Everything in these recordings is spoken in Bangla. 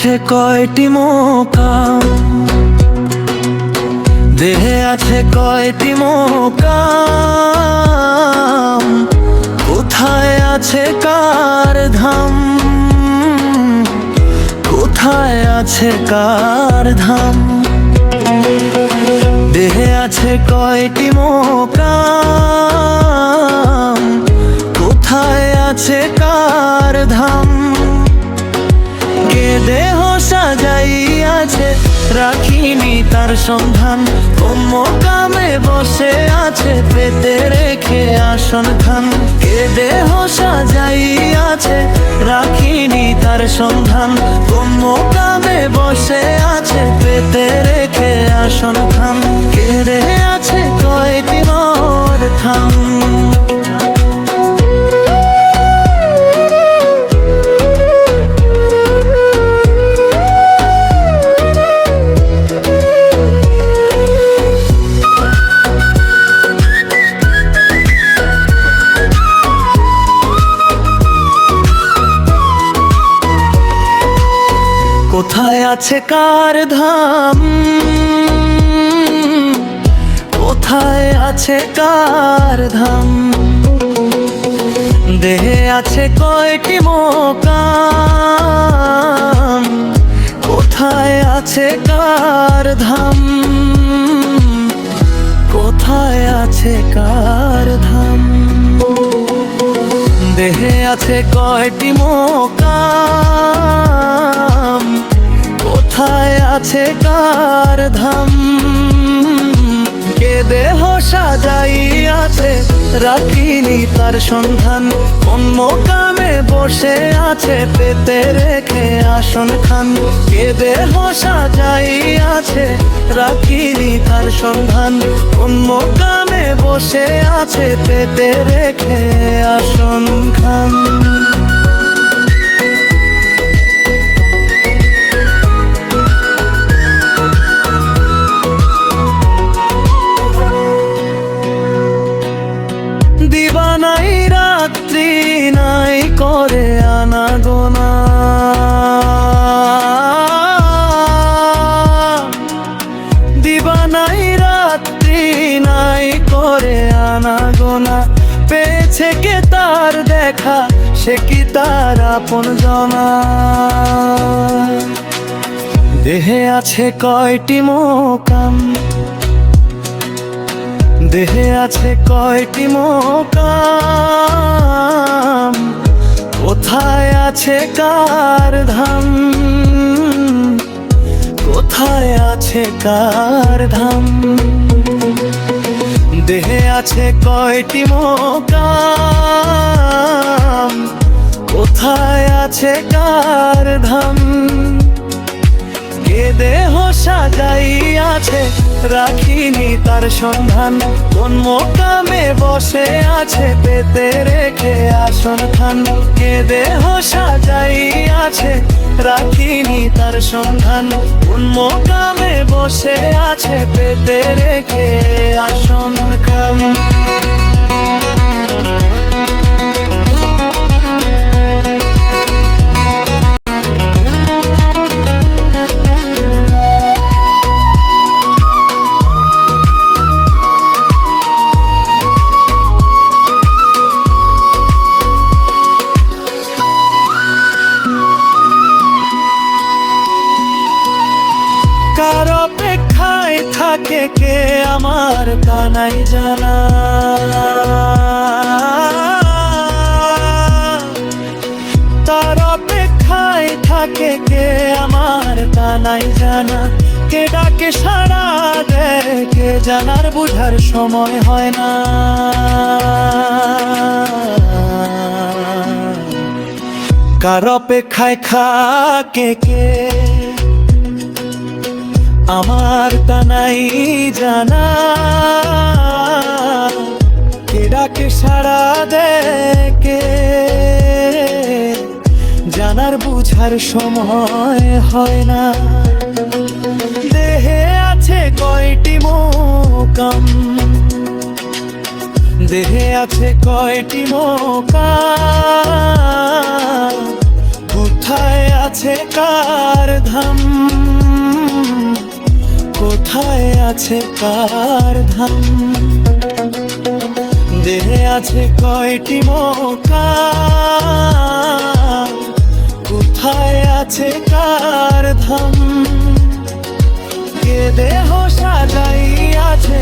আছে কয়টি মোকাম, দেহে আছে কয়টি মোকাম, কোথায় আছে কার ধাম, কোথায় আছে কার ধাম। দেহে আছে কয়টি মোকাম, কোথায় আছে কার ধাম। কে দেহ সাজাইয়াছে রাখিনি তার সন্ধান, কোন মোকামে বসে আছে পেতে রেখে আসন খান। কে দেহ সাজাইয়াছে রাখিনি তার সন্ধান, কোন মোকামে বসে আছে পেতে রেখে আসন খান। কে রে আছে কয়টি মোর থাম। কোথায় আছে কার ধাম, কোথায় আছে কার ধাম। দেহে আছে কয়টি মোকাম, কোথায় আছে কার ধাম, কোথায় আছে কার ধাম। দেহে আছে কয়টি মোকাম, কোথায় আছে কার ধাম। কে দেহ সাজাইয়াছে রাখিনি তার সন্ধান, কোন মোকামে বসে আছে পেতে রেখে আসন খান। কে দেহ সাজাইয়াছে রাখিনি তার সন্ধান, কোন মোকামে বসে আছে পেতে রেখে আসন খান। দিবানাই রাত্রি নাই করে আনাগোনা, দিবানাই রাত্রি নাই করে আনাগোনা। পেয়েছে কে তার দেখা, সে কি তার আপন জনা। দেহে আছে কয়টি মোকাম, দেহে আছে কয়টি মোকাম, কোথায় আছে কার ধাম, কোথায় আছে কার ধাম। দেহে আছে কয়টি মোকাম, কোথায় আছে কার ধাম। কে দেহ সাজাইয়াছে রাখিনি তার সন্ধান, কোন মোকামে বসে আছে পেতে রেখে আসন খান। কে দেহ সাজাইয়াছে রাখিনি তার সন্ধান, কোন মোকামে বসে আছে পেতে রেখে আসন খান। কার অপেক্ষায় থাকে কে আমার তা নাই জানা, তার অপেক্ষায় থাকে কে আমার তা নাই জানা। কে ডাকে সাড়া দেয় কে জানার বুঝার সময় হয় না। কার অপেক্ষায় থাকে কে আমার তা নাই জানা। কে ডাকে সাড়া দেয় কে জানার বুঝার সময় হয় না। দেহে আছে কয়টি মোকাম, দেহে আছে কয়টি মোকাম, কোথায় আছে কার ধাম, কোথায় আছে কার ধাম, দেহে আছে কয়টি মোকাম, কোথায় আছে কার ধাম, কে দেহ সাজাইয়াছে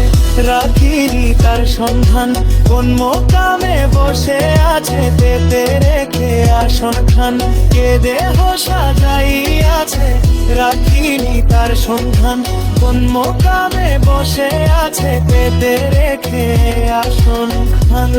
রাখিনি তার সন্ধান, কোন মোকামে বসে আছে পেতে রেখে আসন খান, কে দেহ সাজাইয়াছে রাখিনি তার সন্ধান, কোন মোকামে বসে আছে পেতে রেখে আসন খান।